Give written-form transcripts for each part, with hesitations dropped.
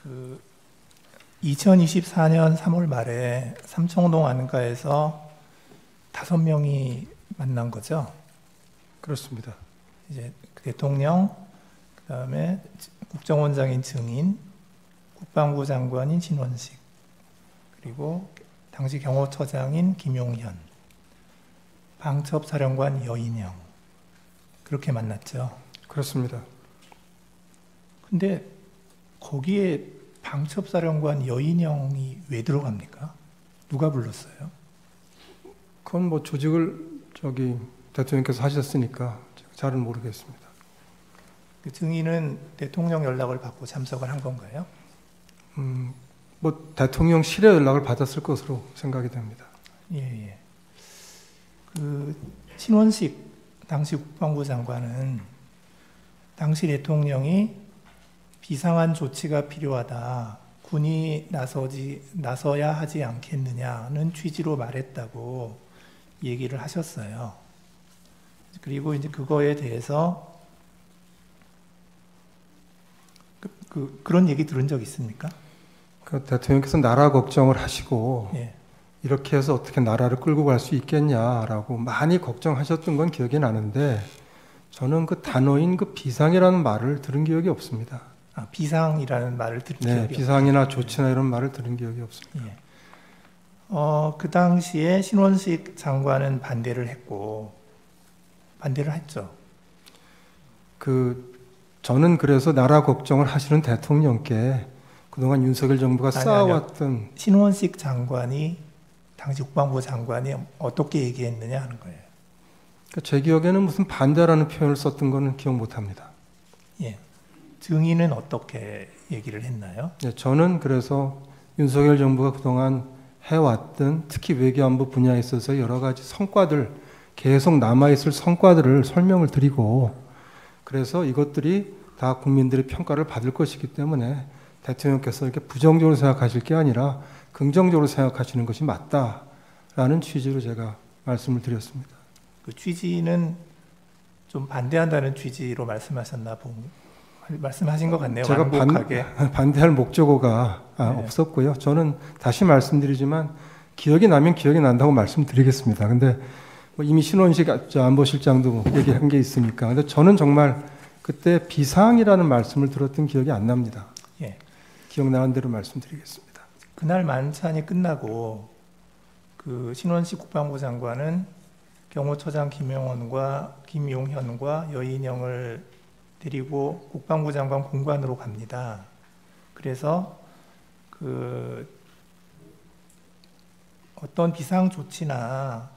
그 2024년 3월 말에 삼청동 안가에서 5명이 만난 거죠. 그렇습니다. 이제 대통령, 그다음에 국정원장인 증인, 국방부 장관인 신원식, 그리고 당시 경호처장인 김용현, 방첩사령관 여인영, 그렇게 만났죠. 그렇습니다. 근데 거기에 방첩사령관 여인영이 왜 들어갑니까? 누가 불렀어요? 그건 뭐 조직을 대통령께서 하셨으니까 잘은 모르겠습니다. 그 증인은 대통령 연락을 받고 참석을 한 건가요? 뭐 대통령실에 연락을 받았을 것으로 생각이 됩니다. 예. 그 신원식 당시 국방부 장관은 당시 대통령이 비상한 조치가 필요하다, 군이 나서야 하지 않겠느냐는 취지로 말했다고 얘기를 하셨어요. 그리고 이제 그거에 대해서 그런 얘기 들은 적 있습니까? 그 대통령께서 나라 걱정을 하시고 예. 이렇게 해서 어떻게 나라를 끌고 갈 수 있겠냐라고 많이 걱정하셨던 건 기억이 나는데 저는 그 단어인 그 비상이라는 말을 들은 기억이 없습니다. 비상이라는 말을 들은 기억이 없어요. 비상이나 조치나 이런 말을 들은 기억이 없습니다. 예. 그 당시에 신원식 장관은 반대를 했죠. 저는 그래서 나라 걱정을 하시는 대통령께 그동안 윤석열 정부가 쌓아왔던 신원식 장관이 당시 국방부 장관이 어떻게 얘기했느냐 하는 거예요. 제 기억에는 무슨 반대라는 표현을 썼던 거는 기억 못합니다. 예. 증인은 어떻게 얘기를 했나요? 저는 그래서 윤석열 정부가 그동안 해왔던 특히 외교안보 분야에 있어서 여러 가지 성과들, 계속 남아있을 성과들을 설명을 드리고 그래서 이것들이 다 국민들의 평가를 받을 것이기 때문에 대통령께서 이렇게 부정적으로 생각하실 게 아니라 긍정적으로 생각하시는 것이 맞다라는 취지로 제가 말씀을 드렸습니다. 그 취지는 좀 반대한다는 취지로 말씀하신 것 같네요. 제가 반대할 목적어가 없었고요. 저는 다시 말씀드리지만 기억이 나면 기억이 난다고 말씀드리겠습니다. 근데 뭐 이미 신원식 안보실장도 얘기한 게 있으니까. 근데 저는 정말 그때 비상이라는 말씀을 들었던 기억이 안 납니다. 예. 기억나는 대로 말씀드리겠습니다. 그날 만찬이 끝나고 그 신원식 국방부 장관은 경호처장 김용현과 여인영을 데리고 국방부 장관 공관으로 갑니다. 그래서 어떤 비상 조치나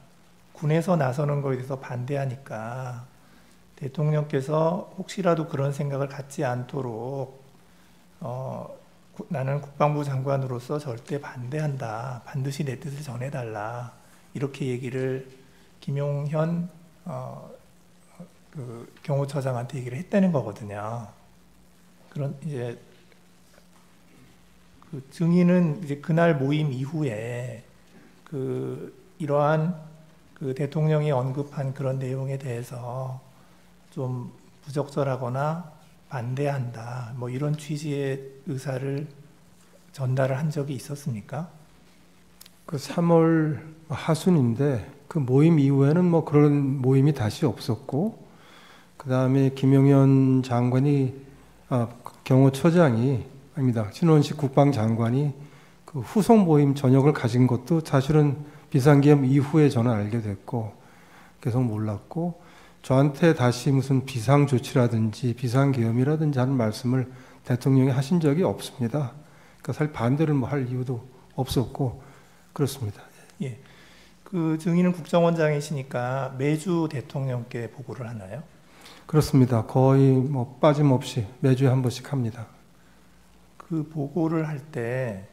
군에서 나서는 것에 대해서 반대하니까 대통령께서 혹시라도 그런 생각을 갖지 않도록 나는 국방부 장관으로서 절대 반대한다. 반드시 내 뜻을 전해달라. 이렇게 얘기를 김용현 경호처장한테 얘기를 했다는 거거든요. 그런 이제 그 증인은 이제 그날 모임 이후에 이러한 대통령이 언급한 그런 내용에 대해서 좀 부적절하거나 반대한다, 뭐 이런 취지의 의사를 전달을 한 적이 있었습니까? 그 3월 하순인데 그 모임 이후에는 뭐 그런 모임이 다시 없었고 그 다음에 김용현 신원식 국방장관이 그 후속 모임 저녁을 가진 것도 사실은 비상계엄 이후에 저는 알게 됐고 계속 몰랐고 저한테 다시 무슨 비상조치라든지 비상계엄이라든지 하는 말씀을 대통령이 하신 적이 없습니다. 그러니까 사실 반대를 할 이유도 없었고 그렇습니다. 예. 그 증인은 국정원장이시니까 매주 대통령께 보고를 하나요? 그렇습니다. 거의 뭐 빠짐없이 매주에 한 번씩 합니다. 그 보고를 할 때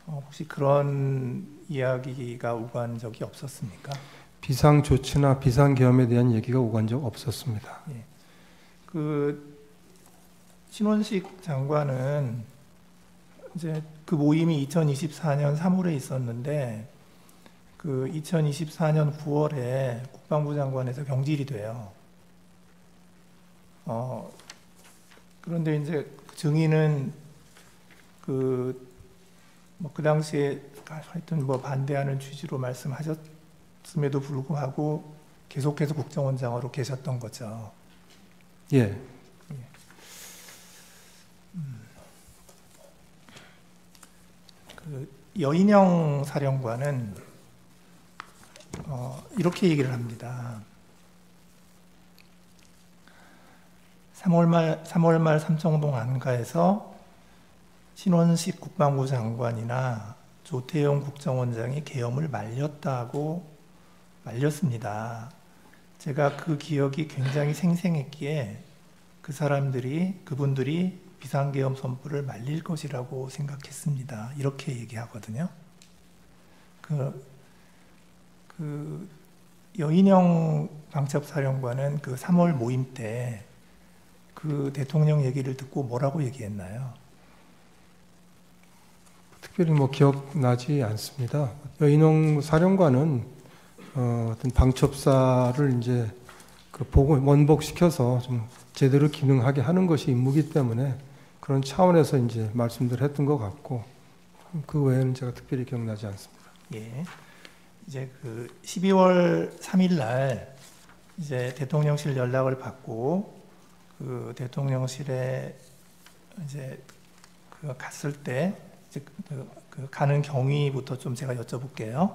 혹시 그런 이야기가 오간 적이 없었습니까? 비상조치나 비상계엄에 대한 얘기가 오간 적 없었습니다. 예. 그 신원식 장관은 이제 그 모임이 2024년 3월에 있었는데 그 2024년 9월에 국방부 장관에서 경질이 돼요. 그런데 이제 증인은 그 당시에 하여튼 뭐 반대하는 취지로 말씀하셨음에도 불구하고 계속해서 국정원장으로 계셨던 거죠. 예. 그 여인영 사령관은 이렇게 얘기를 합니다. 3월 말 삼청동 안가에서 신원식 국방부 장관이나 조태용 국정원장이 계엄을 말렸습니다. 제가 그 기억이 굉장히 생생했기에 그분들이 비상계엄 선포를 말릴 것이라고 생각했습니다. 이렇게 얘기하거든요. 그 여인영 방첩사령관은 그 3월 모임 때 그 대통령 얘기를 듣고 뭐라고 얘기했나요? 특별히 뭐 기억나지 않습니다. 여인영 사령관은 어떤 방첩사를 이제 원복시켜서 좀 제대로 기능하게 하는 것이 임무이기 때문에 그런 차원에서 이제 말씀들 했던 것 같고, 그 외에는 제가 특별히 기억나지 않습니다. 예. 이제 그 12월 3일 날 이제 대통령실 연락을 받고 그 대통령실에 이제 갔을 때 이제 그 가는 경위부터 좀 제가 여쭤볼게요.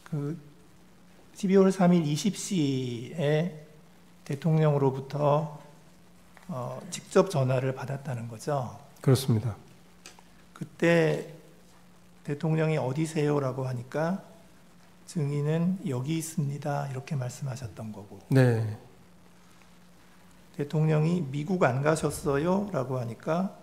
그 12월 3일 20시에 대통령으로부터 직접 전화를 받았다는 거죠. 그렇습니다. 그때 대통령이 어디세요라고 하니까 증인은 여기 있습니다 이렇게 말씀하셨던 거고, 네. 대통령이 미국 안 가셨어요? 라고 하니까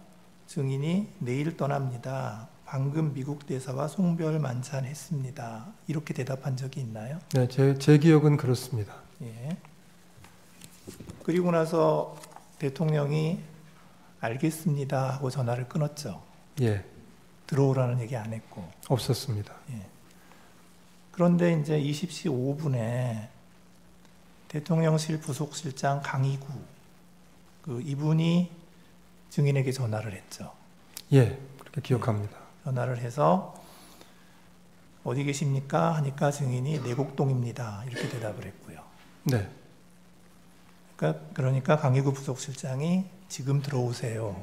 증인이 내일 떠납니다. 방금 미국 대사와 송별 만찬했습니다. 이렇게 대답한 적이 있나요? 네, 제 기억은 그렇습니다. 예. 그리고 나서 대통령이 알겠습니다 하고 전화를 끊었죠. 예. 들어오라는 얘기 안 했고. 없었습니다. 예. 그런데 이제 20시 5분에 대통령실 부속실장 강희구 이분이 증인에게 전화를 했죠. 예, 그렇게 기억합니다. 전화를 해서 어디 계십니까? 하니까 증인이 내곡동입니다. 이렇게 대답을 했고요. 네. 그러니까 강희구 부속실장이 지금 들어오세요.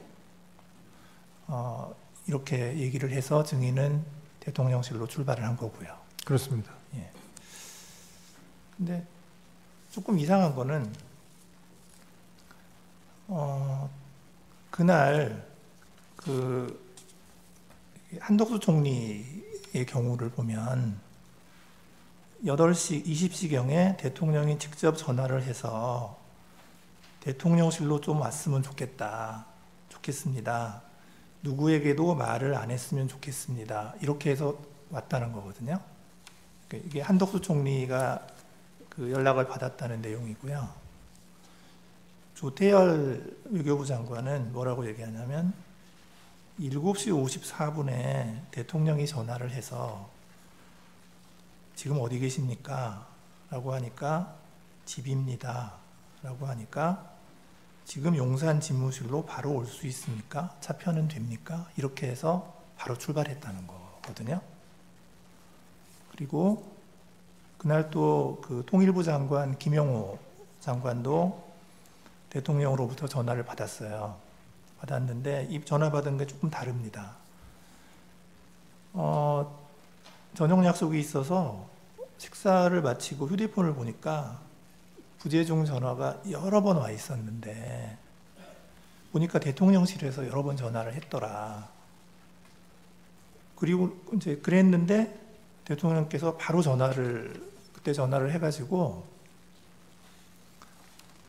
이렇게 얘기를 해서 증인은 대통령실로 출발을 한 거고요. 그렇습니다. 예. 근데 조금 이상한 거는 그날 그 한덕수 총리의 경우를 보면 8시 20시경에 대통령이 직접 전화를 해서 대통령실로 좀 왔으면 좋겠습니다. 누구에게도 말을 안 했으면 좋겠습니다. 이렇게 해서 왔다는 거거든요. 이게 한덕수 총리가 그 연락을 받았다는 내용이고요. 조태열 외교부 장관은 뭐라고 얘기하냐면 7시 54분에 대통령이 전화를 해서 지금 어디 계십니까? 라고 하니까 집입니다. 라고 하니까 지금 용산 집무실로 바로 올 수 있습니까? 차표는 됩니까? 이렇게 해서 바로 출발했다는 거거든요. 그리고 그날 또 그 통일부 장관 김영호 장관도 대통령으로부터 전화를 받았어요. 받았는데 이 전화 받은 게 조금 다릅니다. 저녁 약속이 있어서 식사를 마치고 휴대폰을 보니까 부재중 전화가 여러 번 와 있었는데 보니까 대통령실에서 여러 번 전화를 했더라. 그리고 이제 그랬는데 대통령께서 바로 그때 전화를 해가지고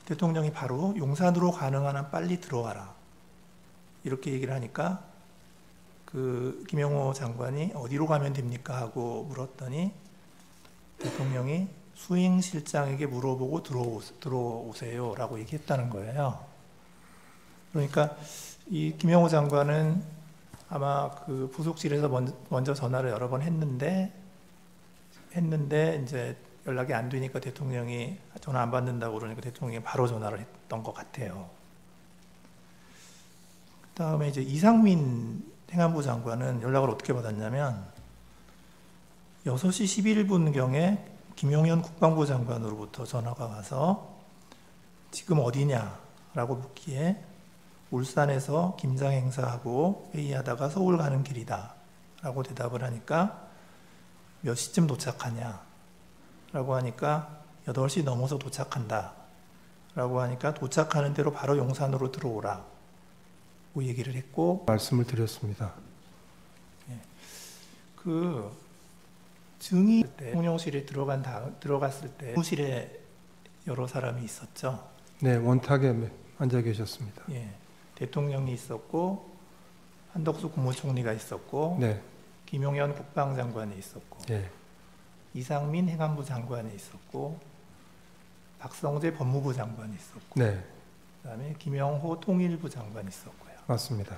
대통령이 바로 용산으로 가능한 한 빨리 들어와라. 이렇게 얘기를 하니까 그 김영호 장관이 어디로 가면 됩니까? 하고 물었더니 대통령이 수행실장에게 물어보고 들어오세요 라고 얘기했다는 거예요. 그러니까 이 김영호 장관은 아마 그 부속실에서 먼저 전화를 여러 번 했는데 이제 연락이 안 되니까 대통령이 전화 안 받는다고 그러니까 대통령이 바로 전화를 했던 것 같아요. 그다음에 이제 이상민 행안부 장관은 연락을 어떻게 받았냐면 6시 11분경에 김용현 국방부 장관으로부터 전화가 와서 지금 어디냐라고 묻기에 울산에서 김장 행사하고 회의하다가 서울 가는 길이다 라고 대답을 하니까 몇 시쯤 도착하냐 라고 하니까 8시 넘어서 도착한다 라고 하니까 도착하는 대로 바로 용산으로 들어오라 고 얘기를 했고, 말씀을 드렸습니다. 그 증인 대통령실에 들어갔을 때 사무실에 여러 사람이 있었죠. 네, 원탁에 앉아 계셨습니다. 예, 대통령이 있었고 한덕수 국무총리가 있었고 네, 김용현 국방장관이 있었고 예, 이상민 행안부 장관이 있었고 박성재 법무부 장관이 있었고 네, 그다음에 김영호 통일부 장관이 있었고요. 맞습니다.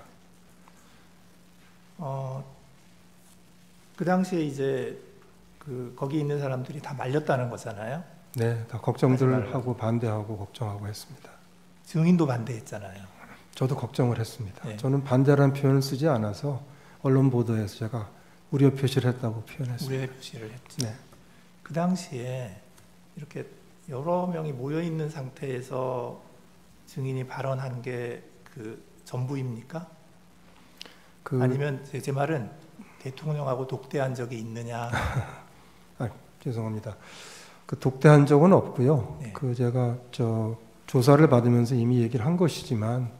그 당시에 이제 거기 있는 사람들이 다 말렸다는 거잖아요. 네, 다 걱정들 하고 반대하고 걱정하고 했습니다. 증인도 반대했잖아요. 저도 걱정을 했습니다. 네. 저는 반대라는 표현을 쓰지 않아서 언론 보도에서 제가 우려 표시를 했다고 표현했습니다. 우려의 표시를 했죠. 네. 그 당시에 이렇게 여러 명이 모여 있는 상태에서 증인이 발언한 게 그 전부입니까? 아니면 제 말은 대통령하고 독대한 적이 있느냐? 죄송합니다. 그 독대한 적은 없고요. 네. 제가 조사를 받으면서 이미 얘기를 한 것이지만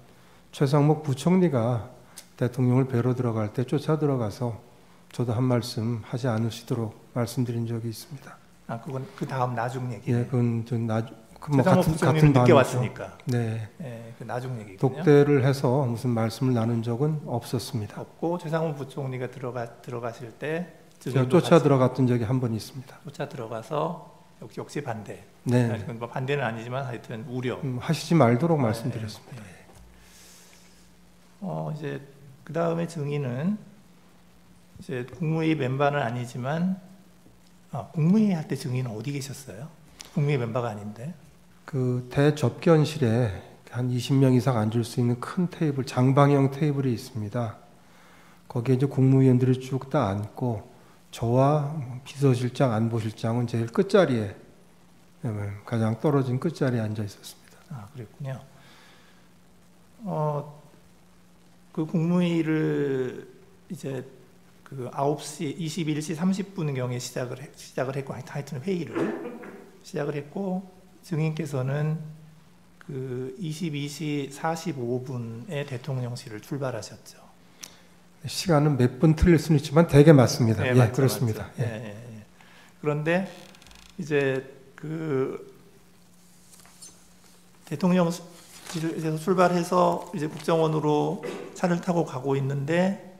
최상목 부총리가 대통령을 뵈러 들어갈 때 쫓아 들어가서 저도 한 말씀 하지 않으시도록 말씀드린 적이 있습니다. 그건 그 다음 나중 얘기예요. 예, 그건 최상목 부총리는 늦게 왔으니까. 네. 네, 그 나중 얘기군요. 독대를 해서 무슨 말씀을 나눈 적은 없었습니다. 없고 최상목 부총리가 들어가실 때 제가 쫓아 들어갔던 적이 한 번 있습니다. 쫓아 들어가서 역시 반대. 네. 뭐 반대는 아니지만 하여튼 우려. 하시지 말도록 말씀드렸습니다. 이제 그 다음에 증인은 이제 국무회의 멤버는 아니지만 국무회의 할 때 증인은 어디 계셨어요? 국무회의 멤버가 아닌데. 대접견실에 한 20명 이상 앉을 수 있는 큰 테이블, 장방형 테이블이 있습니다. 거기에 이제 국무위원들이 쭉 다 앉고 저와 비서실장, 안보실장은 제일 끝자리에 가장 떨어진 끝자리에 앉아 있었습니다. 그랬군요. 그 국무회의를 이제 9시 21시 30분경에 시작을 했고 하여튼 회의를 시작을 했고 증인께서는 22시 45분에 대통령실을 출발하셨죠. 시간은 몇 분 틀릴 수는 있지만 대개 맞습니다. 네, 예, 맞죠, 그렇습니다. 맞죠. 예. 그런데 이제 대통령실에서 출발해서 이제 국정원으로 차를 타고 가고 있는데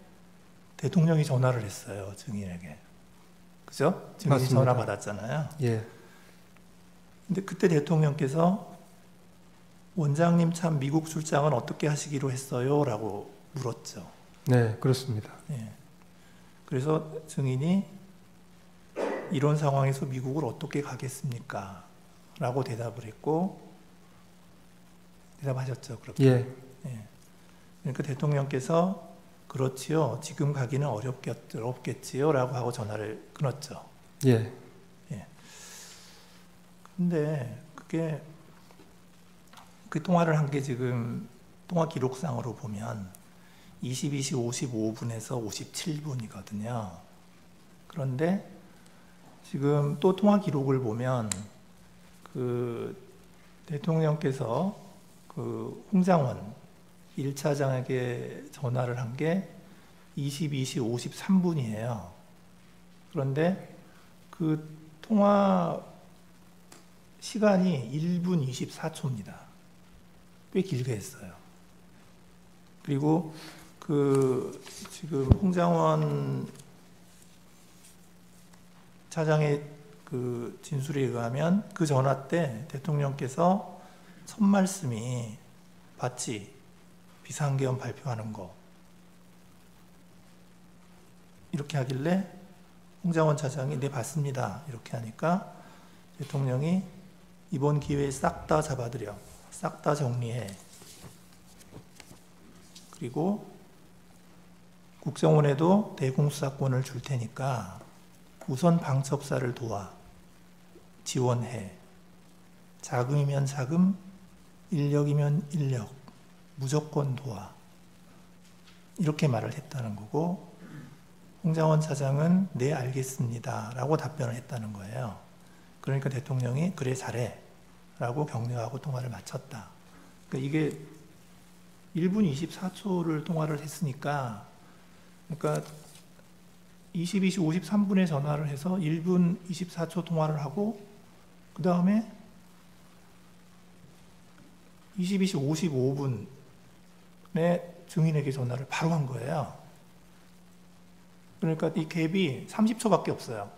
대통령이 전화를 했어요, 증인에게. 그죠? 증인이 맞습니다. 전화 받았잖아요. 예. 근데 그때 대통령께서 원장님 참 미국 출장은 어떻게 하시기로 했어요? 라고 물었죠. 네, 그렇습니다. 예. 그래서 증인이 이런 상황에서 미국을 어떻게 가겠습니까? 라고 대답을 했고, 대답하셨죠. 그렇게. 예. 그러니까 대통령께서 그렇지요. 지금 가기는 어렵겠지요. 라고 하고 전화를 끊었죠. 예. 근데 그 통화를 한 게 지금 통화 기록상으로 보면 22시 55분에서 57분이거든요. 그런데 지금 또 통화 기록을 보면 대통령께서 홍장원 1차장에게 전화를 한 게 22시 53분이에요. 그런데 그 통화 시간이 1분 24초입니다. 꽤 길게 했어요. 그리고 지금 홍장원 차장의 진술에 의하면 그 전화 때 대통령께서 첫 말씀이 봤지? 비상계엄 발표하는 거. 이렇게 하길래 홍장원 차장이 네 봤습니다. 이렇게 하니까 대통령이 이번 기회에 싹 다 잡아들여, 싹 다 정리해. 그리고 국정원에도 대공수사권을 줄 테니까 우선 방첩사를 도와, 지원해. 자금이면 자금, 인력이면 인력, 무조건 도와. 이렇게 말을 했다는 거고, 홍장원 차장은 네 알겠습니다 라고 답변을 했다는 거예요. 그러니까 대통령이 그래 잘해 라고 격려하고 통화를 마쳤다. 그러니까 이게 1분 24초를 통화를 했으니까, 그러니까 22시 53분에 전화를 해서 1분 24초 통화를 하고, 그 다음에 22시 55분에 증인에게 전화를 바로 한 거예요. 그러니까 이 갭이 30초밖에 없어요.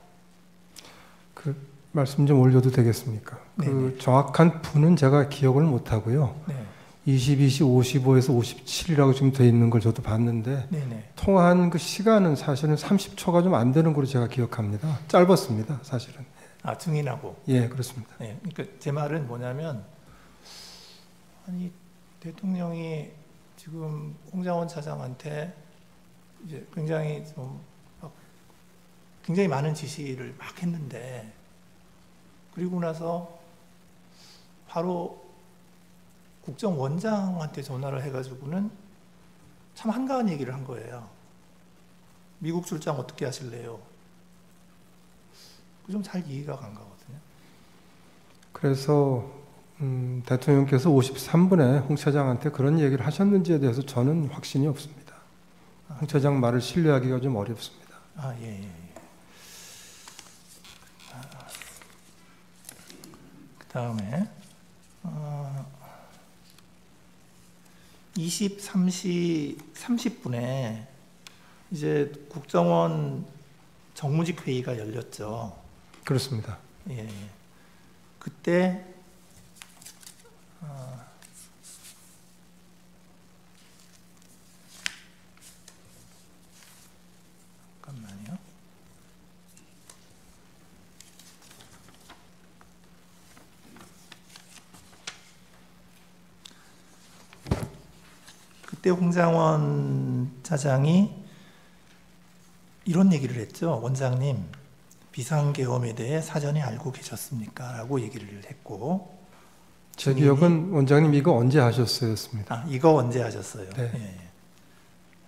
그 말씀 좀 올려도 되겠습니까? 그 정확한 분은 제가 기억을 못 하고요. 네. 22시 55에서 57이라고 지금 돼 있는 걸 저도 봤는데 네네. 통화한 그 시간은 사실은 30초가 좀 안 되는 걸로 제가 기억합니다. 짧았습니다, 사실은. 아, 증인하고. 예, 그렇습니다. 네. 그러니까 제 말은 뭐냐면, 아니 대통령이 지금 홍장원 차장한테 이제 굉장히 굉장히 많은 지시를 막 했는데, 그리고 나서 바로 국정원장한테 전화를 해가지고는 참 한가한 얘기를 한 거예요. 미국 출장 어떻게 하실래요? 좀 잘 이해가 간 거거든요. 그래서 대통령께서 53분에 홍 차장한테 그런 얘기를 하셨는지에 대해서 저는 확신이 없습니다. 홍 차장 말을 신뢰하기가 좀 어렵습니다. 아, 예. 그 다음에 23시 30분에 이제 국정원 정무직 회의가 열렸죠. 그렇습니다. 예. 그때 잠깐만요. 그때 홍장원 차장이 이런 얘기를 했죠. 원장님, 비상계엄에 대해 사전에 알고 계셨습니까? 라고 얘기를 했고, 제 기억은 원장님 이거 언제 하셨어였습니다. 아, 이거 언제 하셨어요? 네. 예.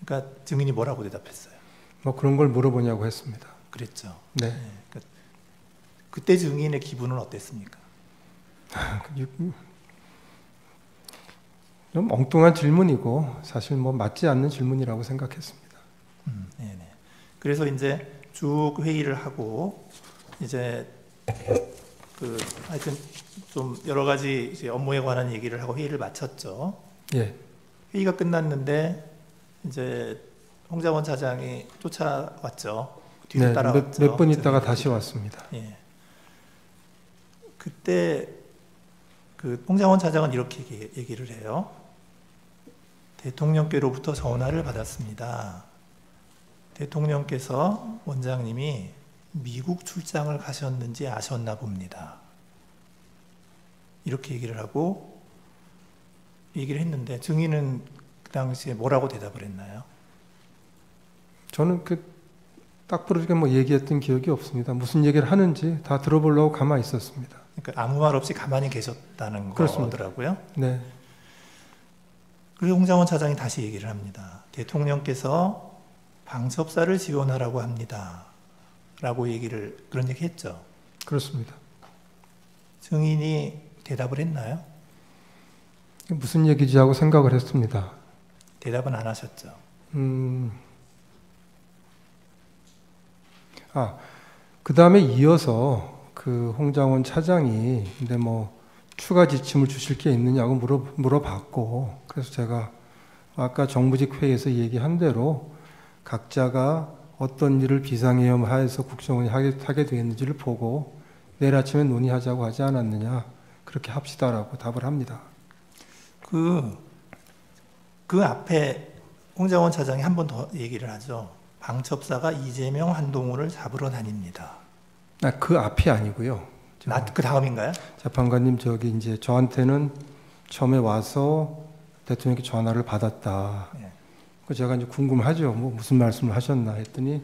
그러니까 증인이 뭐라고 대답했어요? 뭐 그런 걸 물어보냐고 했습니다. 그랬죠. 네. 예. 그때 증인의 기분은 어땠습니까? 좀 엉뚱한 질문이고 사실 뭐 맞지 않는 질문이라고 생각했습니다. 네네. 그래서 이제 쭉 회의를 하고 이제 하여튼 좀 여러 가지 이제 업무에 관한 얘기를 하고 회의를 마쳤죠. 예. 회의가 끝났는데 이제 홍장원 차장이 쫓아왔죠. 뒤로 네, 따라왔죠. 몇 분 있다가 다시 왔습니다. 예. 그때 그 홍장원 차장은 이렇게 얘기를 해요. 대통령께로부터 전화를 받았습니다. 대통령께서 원장님이 미국 출장을 가셨는지 아셨나 봅니다. 이렇게 얘기를 하고 얘기를 했는데 증인은 그 당시에 뭐라고 대답을 했나요? 저는 딱 부러지게 뭐 얘기했던 기억이 없습니다. 무슨 얘기를 하는지 다 들어보려고 가만히 있었습니다. 그러니까 아무 말 없이 가만히 계셨다는 그렇습니다. 거더라고요. 네. 그리고 홍장원 차장이 다시 얘기를 합니다. 대통령께서 방첩사를 지원하라고 합니다. 라고 그런 얘기 했죠. 그렇습니다. 증인이 대답을 했나요? 무슨 얘기지 하고 생각을 했습니다. 대답은 안 하셨죠. 그 다음에 이어서 그 홍장원 차장이 근데 뭐 추가 지침을 주실 게 있느냐고 물어봤고, 그래서 제가 아까 정무직 회의에서 얘기한 대로 각자가 어떤 일을 비상계엄 하에서 국정원이 하게 되었는지를 보고 내일 아침에 논의하자고 하지 않았느냐, 그렇게 합시다라고 답을 합니다. 그 앞에 홍장원 차장이 한 번 더 얘기를 하죠. 방첩사가 이재명, 한동훈을 잡으러 다닙니다. 그 앞이 아니고요. 그 다음인가요? 재판관님, 이제 저한테는 처음에 와서 대통령께 전화를 받았다. 네. 제가 이제 궁금하죠. 뭐 무슨 말씀을 하셨나 했더니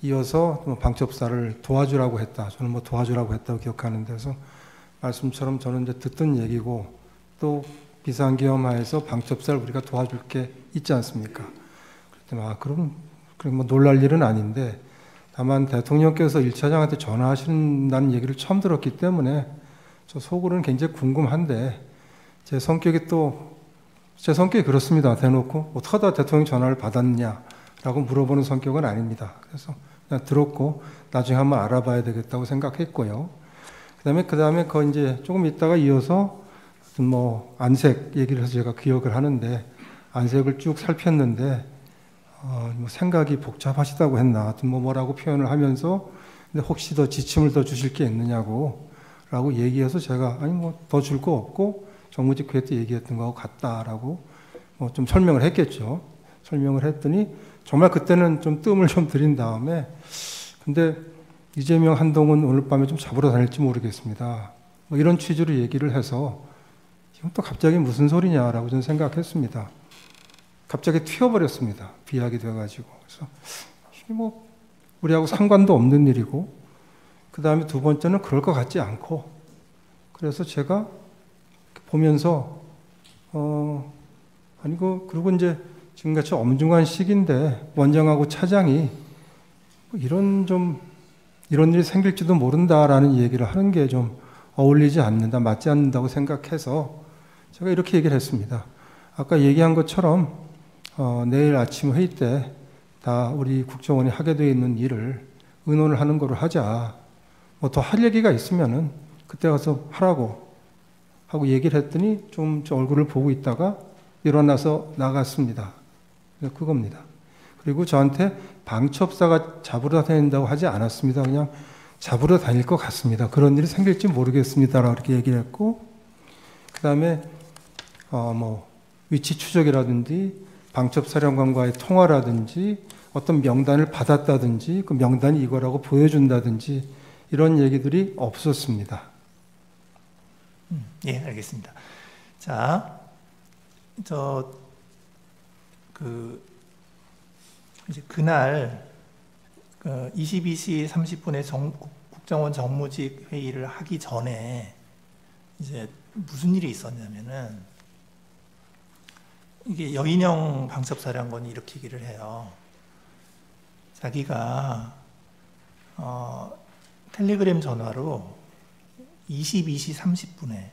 이어서 뭐 방첩사를 도와주라고 했다. 저는 뭐 도와주라고 했다고 기억하는데, 그래서 말씀처럼 저는 이제 듣던 얘기고, 또 비상계엄하에서 방첩사를 우리가 도와줄 게 있지 않습니까? 그랬더니 그럼 뭐 놀랄 일은 아닌데, 다만 대통령께서 1차장한테 전화하신다는 얘기를 처음 들었기 때문에 저 속으로는 굉장히 궁금한데, 제 성격이 그렇습니다. 대놓고 어떻게 하다 대통령 전화를 받았냐라고 물어보는 성격은 아닙니다. 그래서 그냥 들었고 나중에 한번 알아봐야 되겠다고 생각했고요. 그다음에 그 이제 조금 있다가 이어서 뭐 안색 얘기를 해서 제가 기억을 하는데, 안색을 쭉 살폈는데 뭐 생각이 복잡하시다고 했나, 하여튼 뭐라고 표현을 하면서, 근데 혹시 더 지침을 더 주실 게 있느냐고 라고 얘기해서 제가 아니 뭐 더 줄 거 없고 정무직회 때 얘기했던 거하고 같다라고 뭐 좀 설명을 했겠죠. 설명을 했더니 정말 그때는 좀 뜸을 좀 들인 다음에, 근데 이재명, 한동훈 오늘 밤에 좀 잡으러 다닐지 모르겠습니다, 뭐 이런 취지로 얘기를 해서 지금 또 갑자기 무슨 소리냐라고 저는 생각했습니다. 갑자기 튀어버렸습니다. 비약이 돼가지고. 그래서 이게 뭐 우리하고 상관도 없는 일이고, 그 다음에 두 번째는 그럴 것 같지 않고, 그래서 제가 보면서 그리고 이제 지금같이 엄중한 시기인데 원장하고 차장이 뭐 이런 일이 생길지도 모른다라는 얘기를 하는 게 좀 어울리지 않는다, 맞지 않는다고 생각해서 제가 이렇게 얘기를 했습니다. 아까 얘기한 것처럼 내일 아침 회의 때 다 우리 국정원이 하게 되어 있는 일을 의논을 하는 거로 하자. 뭐 더 할 얘기가 있으면은 그때 가서 하라고 하고 얘기를 했더니 좀 저 얼굴을 보고 있다가 일어나서 나갔습니다. 그겁니다. 그리고 저한테 방첩사가 잡으러 다닌다고 하지 않았습니다. 그냥 잡으러 다닐 것 같습니다. 그런 일이 생길지 모르겠습니다라고 이렇게 얘기를 했고, 그 다음에 뭐 위치 추적이라든지 방첩사령관과의 통화라든지 어떤 명단을 받았다든지 그 명단이 이거라고 보여준다든지 이런 얘기들이 없었습니다. 예, 알겠습니다. 자, 이제 그날 22시 30분에 국정원 정무직 회의를 하기 전에 이제 무슨 일이 있었냐면은, 이게 여인영 방첩사령관이 이렇게 얘기를 해요. 자기가 텔레그램 전화로 22시 30분에,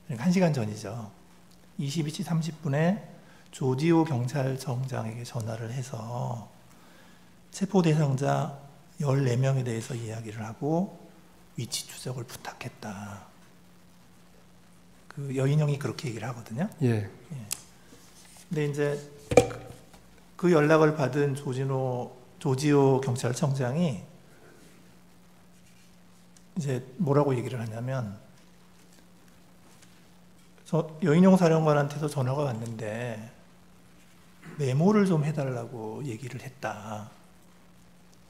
그러니까 1시간 전이죠. 22시 30분에 조지호 경찰청장에게 전화를 해서 체포 대상자 14명에 대해서 이야기를 하고 위치 추적을 부탁했다. 그 여인영이 그렇게 얘기를 하거든요. 예. 근데 이제 그 연락을 받은 조지호 경찰청장이 이제 뭐라고 얘기를 하냐면, 여인용 사령관한테서 전화가 왔는데 메모를 좀 해달라고 얘기를 했다,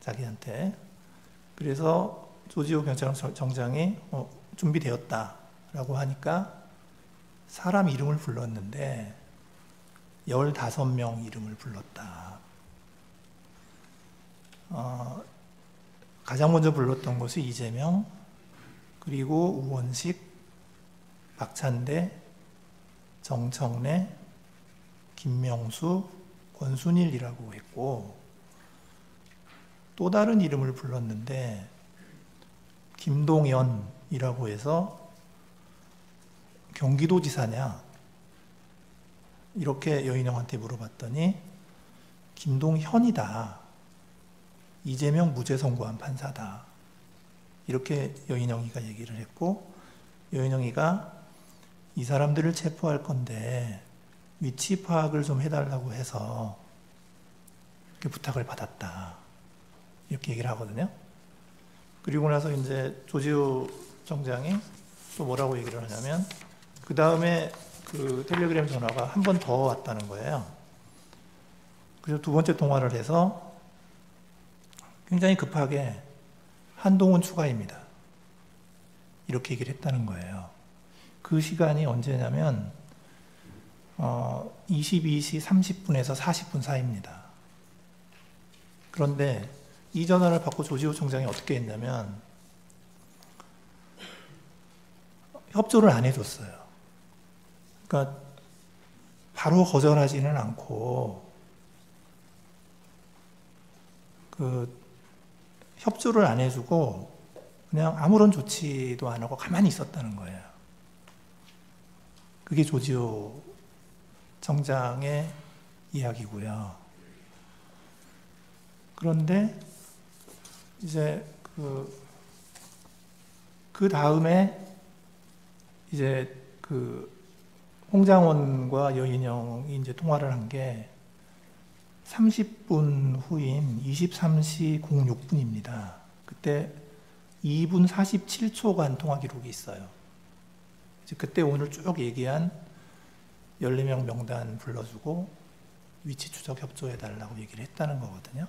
자기한테. 그래서 조지호 경찰청장이 준비되었다라고 하니까 사람 이름을 불렀는데 15명 이름을 불렀다. 가장 먼저 불렀던 것이 이재명, 그리고 우원식, 박찬대, 정청래, 김명수, 권순일이라고 했고, 또 다른 이름을 불렀는데 김동연이라고 해서 경기도지사냐 이렇게 여인영한테 물어봤더니 김동현이다, 이재명 무죄 선고한 판사다, 이렇게 여인영이가 얘기를 했고, 여인영이가 이 사람들을 체포할 건데 위치 파악을 좀 해달라고 해서 이렇게 부탁을 받았다, 이렇게 얘기를 하거든요. 그리고 나서 이제 조지호 청장이 또 뭐라고 얘기를 하냐면, 그 다음에 그 텔레그램 전화가 한 번 더 왔다는 거예요. 그래서 두 번째 통화를 해서 굉장히 급하게 한동훈 추가입니다, 이렇게 얘기를 했다는 거예요. 그 시간이 언제냐면 22시 30분에서 40분 사이입니다. 그런데 이 전화를 받고 조지호 총장이 어떻게 했냐면 협조를 안 해줬어요. 그러니까 바로 거절하지는 않고 협조를 안 해주고 그냥 아무런 조치도 안 하고 가만히 있었다는 거예요. 그게 조지호 청장의 이야기고요. 그런데 이제 그 다음에 이제 홍장원과 여인영이 이제 통화를 한 게 30분 후인 23시 06분입니다. 그때 2분 47초간 통화 기록이 있어요. 이제 그때 오늘 쭉 얘기한 14명 명단 불러주고 위치 추적 협조해달라고 얘기를 했다는 거거든요.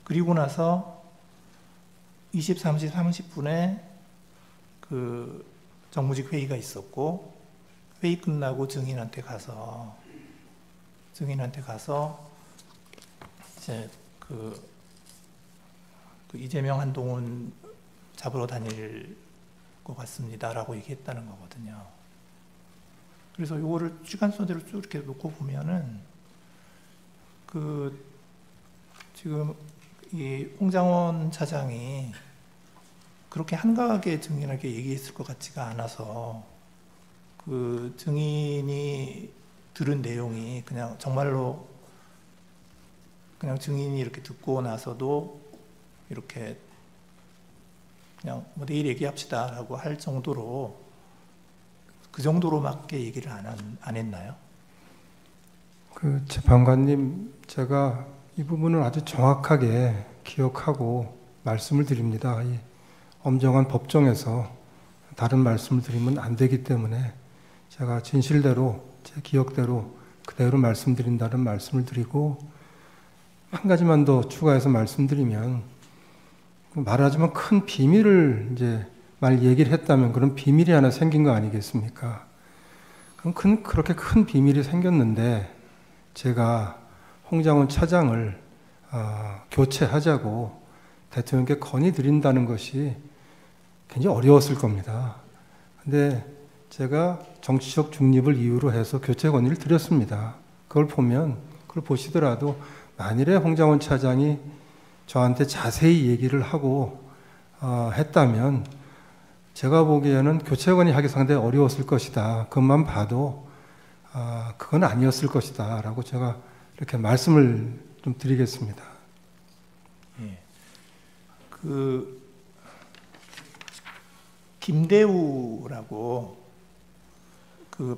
그리고 나서 23시 30분에 정무직 회의가 있었고, 회의 끝나고 증인한테 가서 이제 이재명 한동훈 잡으러 다닐 것 같습니다라고 얘기했다는 거거든요. 그래서 이거를 시간 순서대로 쭉 이렇게 놓고 보면은 지금 이 홍장원 차장이 그렇게 한가하게 증인에게 얘기했을 것 같지가 않아서 증인이 들은 내용이 그냥 정말로 그냥 증인이 이렇게 듣고 나서도 이렇게 그냥 뭐 내일 얘기합시다라고 할 정도로 그 정도로밖에 얘기를 안 했나요? 재판관님, 제가 이 부분을 아주 정확하게 기억하고 말씀을 드립니다. 이 엄정한 법정에서 다른 말씀을 드리면 안 되기 때문에 제가 진실대로 제 기억대로 그대로 말씀드린다는 말씀을 드리고, 한 가지만 더 추가해서 말씀드리면, 말하자면 큰 비밀을 이제 얘기를 했다면 그런 비밀이 하나 생긴 거 아니겠습니까? 그럼 그렇게 큰 비밀이 생겼는데 제가 홍장원 차장을 교체하자고 대통령께 건의드린다는 것이 굉장히 어려웠을 겁니다. 근데 제가 정치적 중립을 이유로 해서 교체 건의를 드렸습니다. 그걸 보시더라도 만일에 홍장원 차장이 저한테 자세히 얘기를 하고 했다면 제가 보기에는 교체 건의하기 상당히 어려웠을 것이다. 그것만 봐도 그건 아니었을 것이다 라고 제가 이렇게 말씀을 좀 드리겠습니다. 예. 김대우라고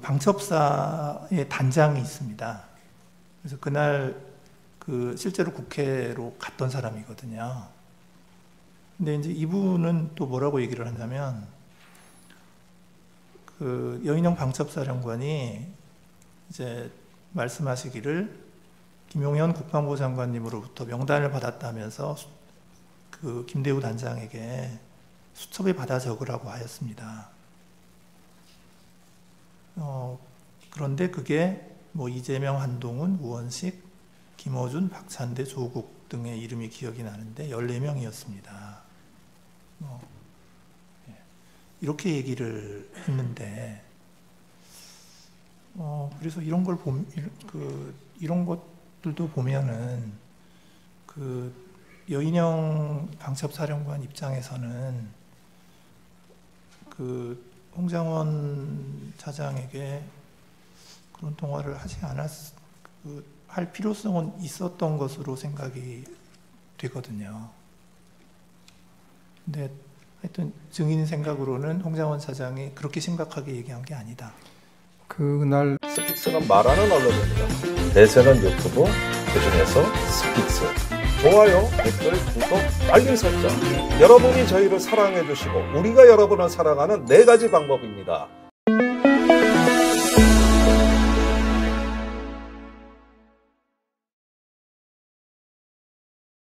방첩사의 단장이 있습니다. 그래서 그날 실제로 국회로 갔던 사람이거든요. 근데 이제 이분은 또 뭐라고 얘기를 하냐면, 여인영 방첩사령관이 이제 말씀하시기를 김용현 국방부 장관님으로부터 명단을 받았다면서 김대우 단장에게 수첩에 받아 적으라고 하였습니다. 그런데 그게 뭐 이재명, 한동훈, 우원식, 김어준, 박찬대, 조국 등의 이름이 기억이 나는데 14명이었습니다. 이렇게 얘기를 했는데, 그래서 이런 것들도 보면은 여인영 방첩사령관 입장에서는 홍장원 차장에게 그런 통화를 할 필요성은 있었던 것으로 생각이 되거든요. 근데 하여튼 증인 생각으로는 홍장원 차장이 그렇게 심각하게 얘기한 게 아니다. 그날 스픽스는 말하는 언론입니다. 대세는 유튜브, 그중에서 스픽스. 좋아요, 댓글, 구독, 알림 설정. 여러분이 저희를 사랑해 주시고 우리가 여러분을 사랑하는 4가지 방법입니다.